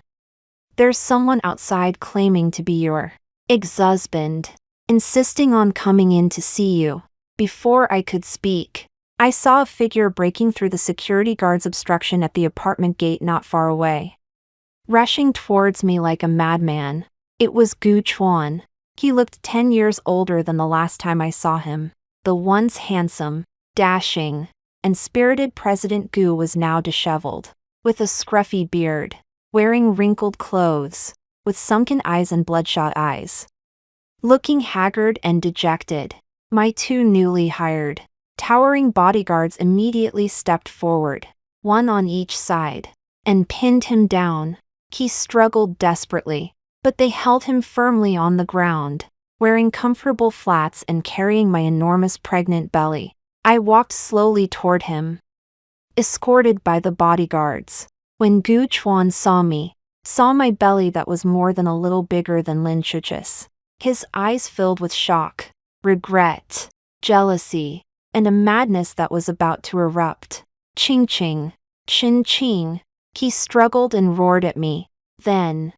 there's someone outside claiming to be your ex-husband, insisting on coming in to see you. Before I could speak, I saw a figure breaking through the security guard's obstruction at the apartment gate not far away. Rushing towards me like a madman, it was Gu Chuan. He looked 10 years older than the last time I saw him. The once handsome, dashing, and spirited President Gu was now disheveled, with a scruffy beard, wearing wrinkled clothes, with sunken eyes and bloodshot eyes. Looking haggard and dejected, my 2 newly hired, towering bodyguards immediately stepped forward, one on each side, and pinned him down. He struggled desperately, but they held him firmly on the ground, wearing comfortable flats and carrying my enormous pregnant belly. I walked slowly toward him, escorted by the bodyguards. When Gu Chuan saw me, saw my belly that was more than a little bigger than Lin Chuch's, his eyes filled with shock, regret, jealousy, and a madness that was about to erupt. Ching ching, chin ching. He struggled and roared at me. Then,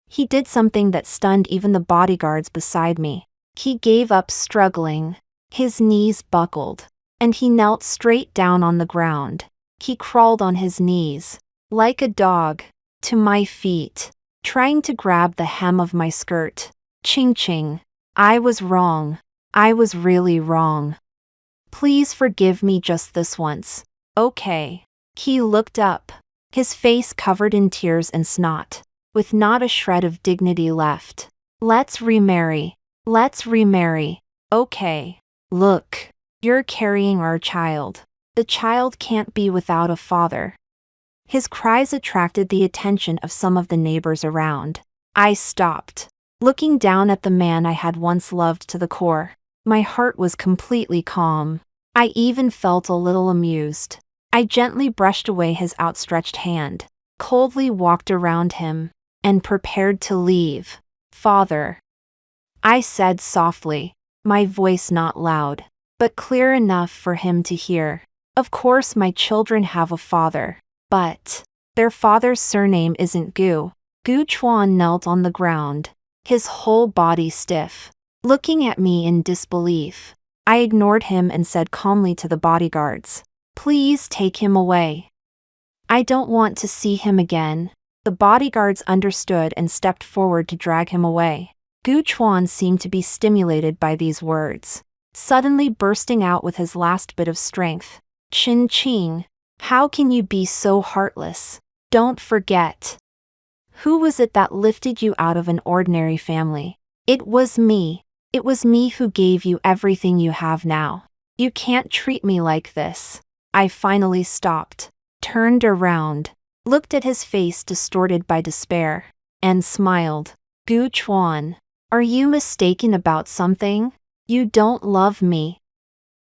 he did something that stunned even the bodyguards beside me. He gave up struggling. His knees buckled, and he knelt straight down on the ground. He crawled on his knees, like a dog, to my feet, trying to grab the hem of my skirt. Ching ching. I was wrong. I was really wrong. Please forgive me just this once. Okay. He looked up, his face covered in tears and snot, with not a shred of dignity left. Let's remarry. Let's remarry. Okay. Look, you're carrying our child. The child can't be without a father. His cries attracted the attention of some of the neighbors around. I stopped, looking down at the man I had once loved to the core. My heart was completely calm. I even felt a little amused. I gently brushed away his outstretched hand, coldly walked around him, and prepared to leave. Father, I said softly, my voice not loud, but clear enough for him to hear. Of course my children have a father, but their father's surname isn't Gu. Gu Chuan knelt on the ground, his whole body stiff, looking at me in disbelief. I ignored him and said calmly to the bodyguards, "Please take him away. I don't want to see him again." The bodyguards understood and stepped forward to drag him away. Gu Chuan seemed to be stimulated by these words, suddenly bursting out with his last bit of strength. "Chin Ching, how can you be so heartless? Don't forget. Who was it that lifted you out of an ordinary family? It was me. It was me who gave you everything you have now. You can't treat me like this." I finally stopped, turned around, looked at his face distorted by despair, and smiled. "Gu Chuan, are you mistaken about something? You don't love me.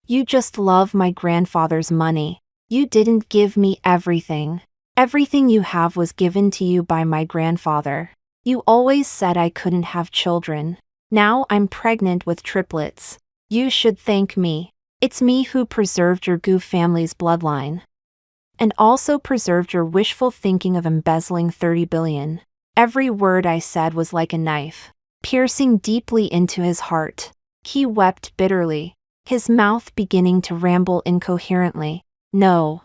You just love my grandfather's money. You didn't give me everything. Everything you have was given to you by my grandfather. You always said I couldn't have children. Now I'm pregnant with triplets. You should thank me. It's me who preserved your Gu family's bloodline. And also preserved your wishful thinking of embezzling 30 billion. Every word I said was like a knife, piercing deeply into his heart. He wept bitterly, his mouth beginning to ramble incoherently. No,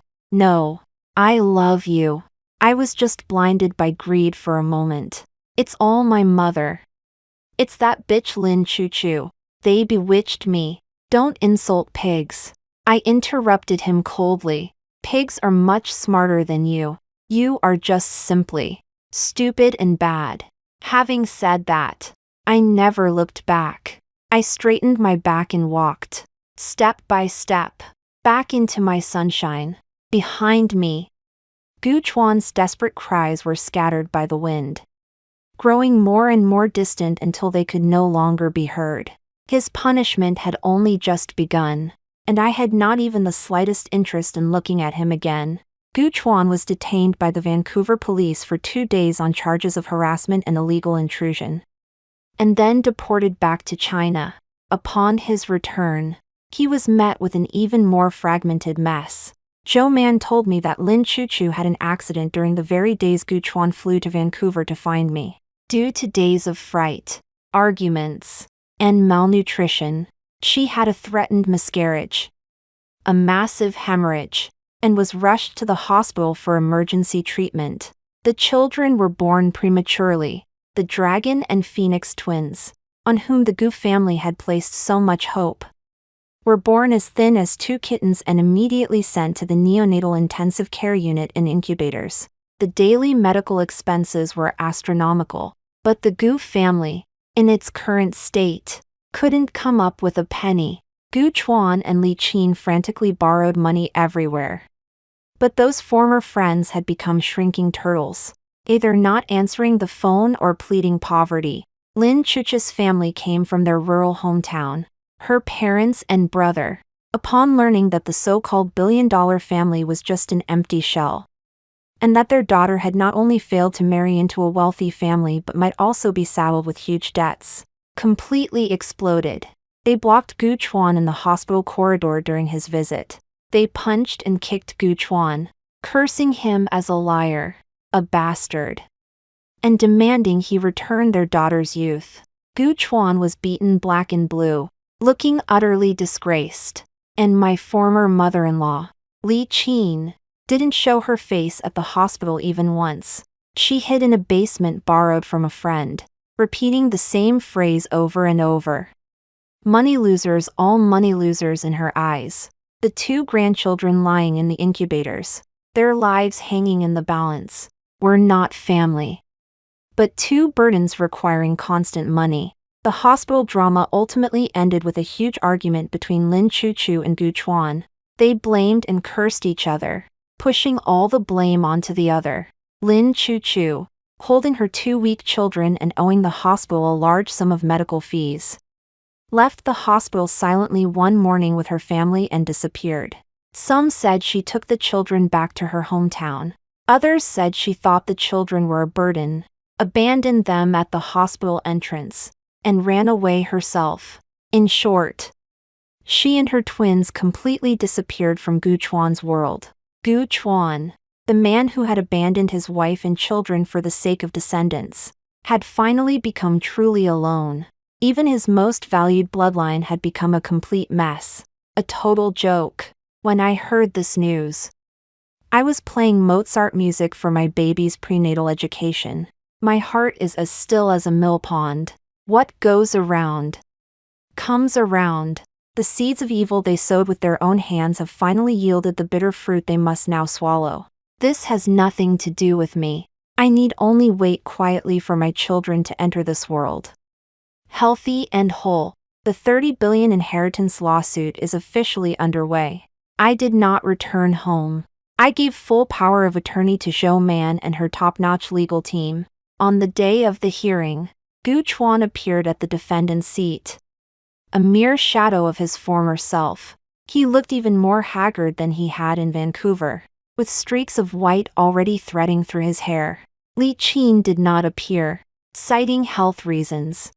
I love you. I was just blinded by greed for a moment. It's all my mother. It's that bitch Lin Choo Choo. They bewitched me. Don't insult pigs. I interrupted him coldly. Pigs are much smarter than you. You are just simply stupid and bad. Having said that, I never looked back. I straightened my back and walked, step by step, back into my sunshine. Behind me, Gu Chuan's desperate cries were scattered by the wind, growing more and more distant until they could no longer be heard. His punishment had only just begun, and I had not even the slightest interest in looking at him again. Gu Chuan was detained by the Vancouver police for 2 days on charges of harassment and illegal intrusion, and then deported back to China. Upon his return, he was met with an even more fragmented mess. Joe Man told me that Lin Choo Choo had an accident during the very days Gu Chuan flew to Vancouver to find me. Due to days of fright, arguments, and malnutrition, she had a threatened miscarriage, a massive hemorrhage, and was rushed to the hospital for emergency treatment. The children were born prematurely, the Dragon and Phoenix twins, on whom the Gu family had placed so much hope, were born as thin as 2 kittens and immediately sent to the neonatal intensive care unit in incubators. The daily medical expenses were astronomical, but the Gu family, in its current state, couldn't come up with a penny. Gu Chuan and Li Qin frantically borrowed money everywhere. But those former friends had become shrinking turtles, either not answering the phone or pleading poverty. Lin Chucha's family came from their rural hometown. Her parents and brother, upon learning that the so-called billion-dollar family was just an empty shell, and that their daughter had not only failed to marry into a wealthy family but might also be saddled with huge debts, completely exploded. They blocked Gu Chuan in the hospital corridor during his visit. They punched and kicked Gu Chuan, cursing him as a liar, a bastard, and demanding he return their daughter's youth. Gu Chuan was beaten black and blue, looking utterly disgraced. And my former mother-in-law, Li Qin, didn't show her face at the hospital even once. She hid in a basement borrowed from a friend, repeating the same phrase over and over. Money losers, all money losers in her eyes. The 2 grandchildren lying in the incubators, their lives hanging in the balance, were not family, but 2 burdens requiring constant money. The hospital drama ultimately ended with a huge argument between Lin Chuchu and Gu Chuan. They blamed and cursed each other, pushing all the blame onto the other. Lin Chuchu, holding her 2 weak children and owing the hospital a large sum of medical fees, left the hospital silently one morning with her family and disappeared. Some said she took the children back to her hometown. Others said she thought the children were a burden, abandoned them at the hospital entrance, and ran away herself. In short, she and her twins completely disappeared from Gu Chuan's world. Gu Chuan, the man who had abandoned his wife and children for the sake of descendants, had finally become truly alone. Even his most valued bloodline had become a complete mess, a total joke. When I heard this news, I was playing Mozart music for my baby's prenatal education. My heart is as still as a mill pond. What goes around comes around. The seeds of evil they sowed with their own hands have finally yielded the bitter fruit they must now swallow. This has nothing to do with me. I need only wait quietly for my children to enter this world healthy and whole. The 30 billion inheritance lawsuit is officially underway. I did not return home. I gave full power of attorney to Zhou Man and her top-notch legal team. On the day of the hearing, Gu Chuan appeared at the defendant's seat, a mere shadow of his former self. He looked even more haggard than he had in Vancouver, with streaks of white already threading through his hair. Li Qin did not appear, citing health reasons,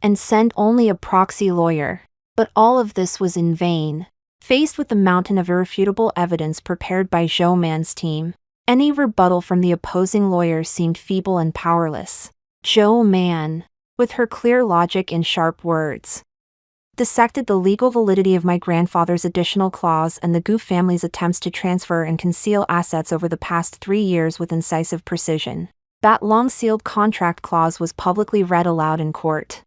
and sent only a proxy lawyer. But all of this was in vain. Faced with the mountain of irrefutable evidence prepared by Zhou Man's team, any rebuttal from the opposing lawyers seemed feeble and powerless. Zhou Man, with her clear logic and sharp words, dissected the legal validity of my grandfather's additional clause and the Gu family's attempts to transfer and conceal assets over the past 3 years with incisive precision. That long-sealed contract clause was publicly read aloud in court,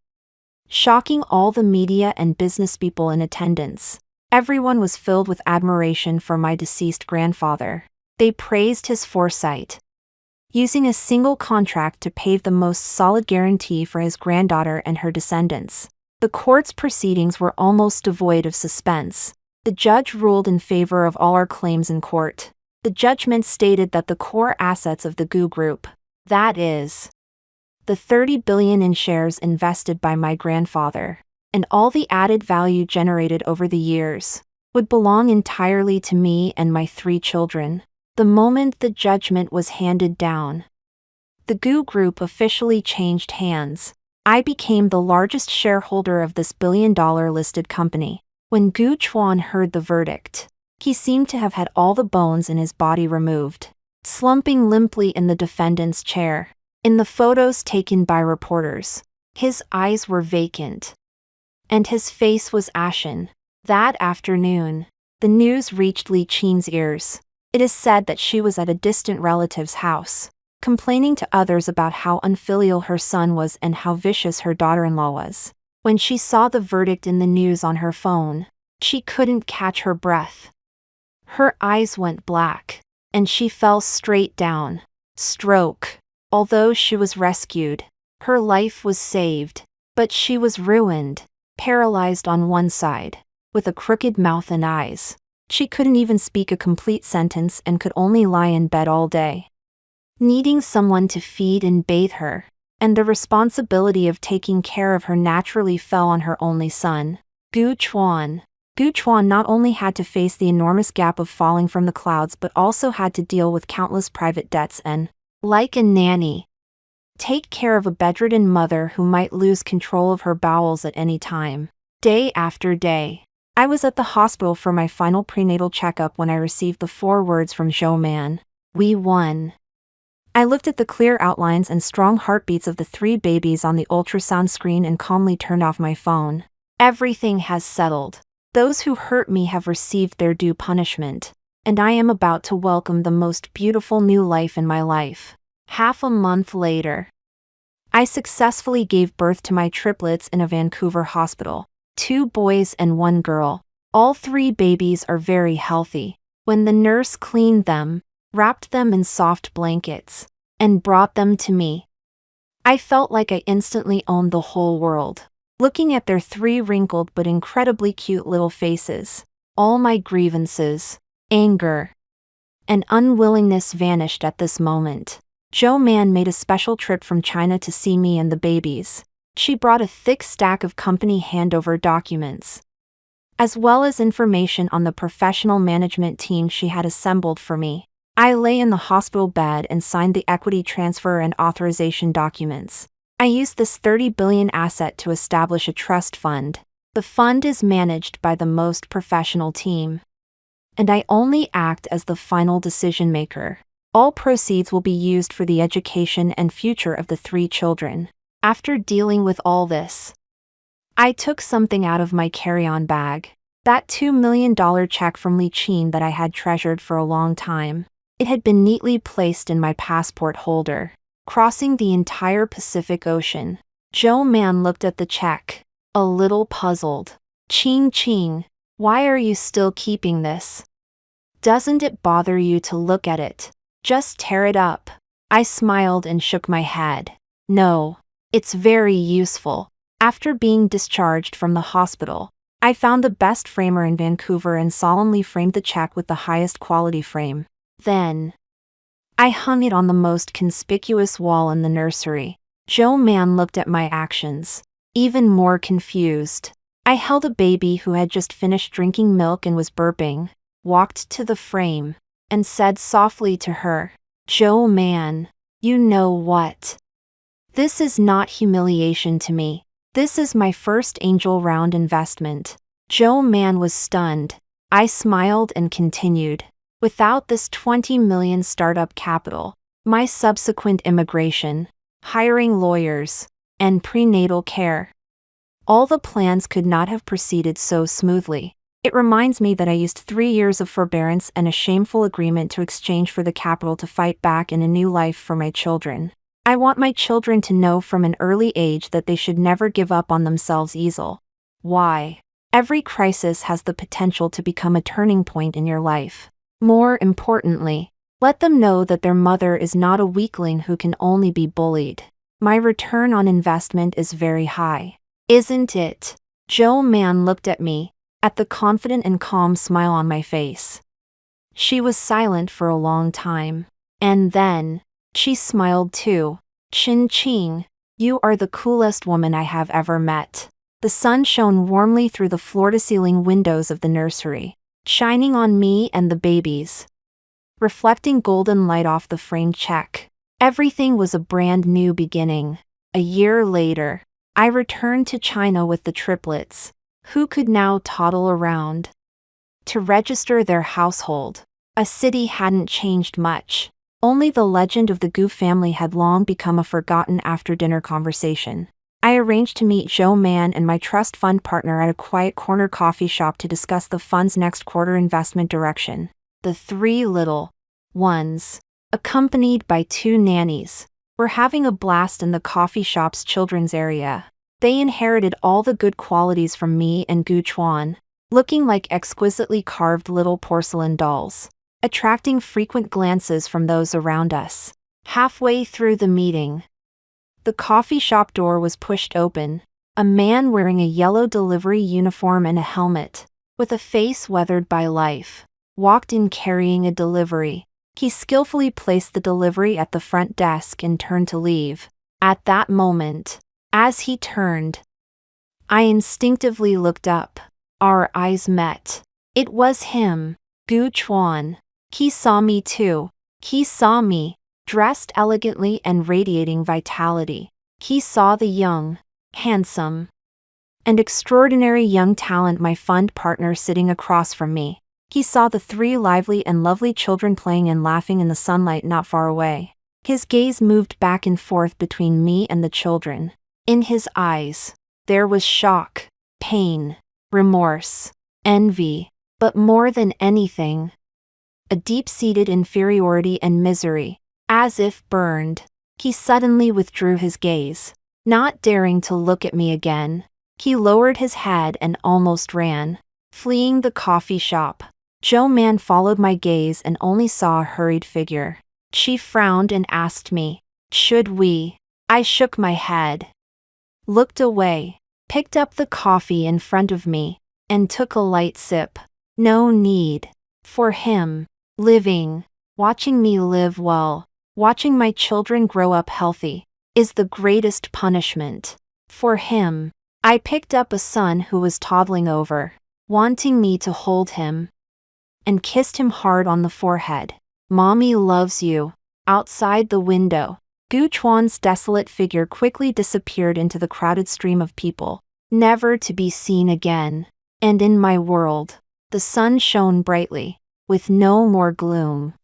shocking all the media and business people in attendance. Everyone was filled with admiration for my deceased grandfather. They praised his foresight, using a single contract to pave the most solid guarantee for his granddaughter and her descendants. The court's proceedings were almost devoid of suspense. The judge ruled in favor of all our claims in court. The judgment stated that the core assets of the Gu Group, that is, the 30 billion in shares invested by my grandfather, and all the added value generated over the years, would belong entirely to me and my 3 children. The moment the judgment was handed down, the Gu Group officially changed hands. I became the largest shareholder of this billion-dollar listed company. When Gu Chuan heard the verdict, he seemed to have had all the bones in his body removed, slumping limply in the defendant's chair. In the photos taken by reporters, his eyes were vacant, and his face was ashen. That afternoon, the news reached Li Qin's ears. It is said that she was at a distant relative's house, complaining to others about how unfilial her son was and how vicious her daughter-in-law was. When she saw the verdict in the news on her phone, she couldn't catch her breath. Her eyes went black, and she fell straight down. Stroke. Although she was rescued, her life was saved, but she was ruined, paralyzed on one side, with a crooked mouth and eyes. She couldn't even speak a complete sentence and could only lie in bed all day, needing someone to feed and bathe her, and the responsibility of taking care of her naturally fell on her only son, Gu Chuan. Gu Chuan not only had to face the enormous gap of falling from the clouds but also had to deal with countless private debts and, like a nanny, take care of a bedridden mother who might lose control of her bowels at any time. Day after day, I was at the hospital for my final prenatal checkup when I received the 4 words from Zhou Man: "We won." I looked at the clear outlines and strong heartbeats of the 3 babies on the ultrasound screen and calmly turned off my phone. Everything has settled. Those who hurt me have received their due punishment, and I am about to welcome the most beautiful new life in my life. Half a month later, I successfully gave birth to my triplets in a Vancouver hospital, 2 boys and 1 girl. All 3 babies are very healthy. When the nurse cleaned them, wrapped them in soft blankets, and brought them to me, I felt like I instantly owned the whole world. Looking at their 3 wrinkled but incredibly cute little faces, all my grievances, anger, and unwillingness vanished at this moment. Jo-man made a special trip from China to see me and the babies. She brought a thick stack of company handover documents, as well as information on the professional management team she had assembled for me. I lay in the hospital bed and signed the equity transfer and authorization documents. I used this $30 billion asset to establish a trust fund. The fund is managed by the most professional team, and I only act as the final decision maker. All proceeds will be used for the education and future of the 3 children. After dealing with all this, I took something out of my carry-on bag. That $2 million check from Li Qin that I had treasured for a long time. It had been neatly placed in my passport holder. Crossing the entire Pacific Ocean, Jo-man looked at the check, a little puzzled. Qing, why are you still keeping this? Doesn't it bother you to look at it? Just tear it up. I smiled and shook my head. No, it's very useful. After being discharged from the hospital, I found the best framer in Vancouver and solemnly framed the check with the highest quality frame. Then, I hung it on the most conspicuous wall in the nursery. Jo-man looked at my actions, even more confused. I held a baby who had just finished drinking milk and was burping, walked to the frame, and said softly to her, Jo-man, you know what? This is not humiliation to me. This is my first angel round investment. Jo-man was stunned. I smiled and continued. Without this 20 million startup capital, my subsequent immigration, hiring lawyers, and prenatal care, all the plans could not have proceeded so smoothly. It reminds me that I used 3 years of forbearance and a shameful agreement to exchange for the capital to fight back in a new life for my children. I want my children to know from an early age that they should never give up on themselves easily. Why? Every crisis has the potential to become a turning point in your life. More importantly, let them know that their mother is not a weakling who can only be bullied. My return on investment is very high. Isn't it? Jo-man looked at me, at the confident and calm smile on my face. She was silent for a long time. And then, she smiled too. Qing, you are the coolest woman I have ever met. The sun shone warmly through the floor-to-ceiling windows of the nursery, shining on me and the babies, reflecting golden light off the framed check. Everything was a brand new beginning. A year later, I returned to China with the triplets, who could now toddle around, to register their household. A city hadn't changed much. Only the legend of the Gu family had long become a forgotten after-dinner conversation. I arranged to meet Jo-man and my trust fund partner at a quiet corner coffee shop to discuss the fund's next quarter investment direction. The 3 little ones, accompanied by 2 nannies, were having a blast in the coffee shop's children's area. They inherited all the good qualities from me and Gu Chuan, looking like exquisitely carved little porcelain dolls, attracting frequent glances from those around us. Halfway through the meeting, the coffee shop door was pushed open. A man wearing a yellow delivery uniform and a helmet, with a face weathered by life, walked in carrying a delivery. He skillfully placed the delivery at the front desk and turned to leave. At that moment, as he turned, I instinctively looked up. Our eyes met. It was him, Gu Chuan. He saw me too. He saw me, dressed elegantly and radiating vitality. He saw the young, handsome, and extraordinary young talent my fund partner sitting across from me. He saw the 3 lively and lovely children playing and laughing in the sunlight not far away. His gaze moved back and forth between me and the children. In his eyes, there was shock, pain, remorse, envy, but more than anything, a deep-seated inferiority and misery. As if burned, he suddenly withdrew his gaze, not daring to look at me again. He lowered his head and almost ran, fleeing the coffee shop. Joanne followed my gaze and only saw a hurried figure. She frowned and asked me, "Should we?" I shook my head, looked away, picked up the coffee in front of me, and took a light sip. No need. For him. Living, watching me live well, watching my children grow up healthy, is the greatest punishment. For him. I picked up a son who was toddling over, wanting me to hold him, and kissed him hard on the forehead. "Mommy loves you." Outside the window, Gu Chuan's desolate figure quickly disappeared into the crowded stream of people, never to be seen again. And in my world, the sun shone brightly, with no more gloom.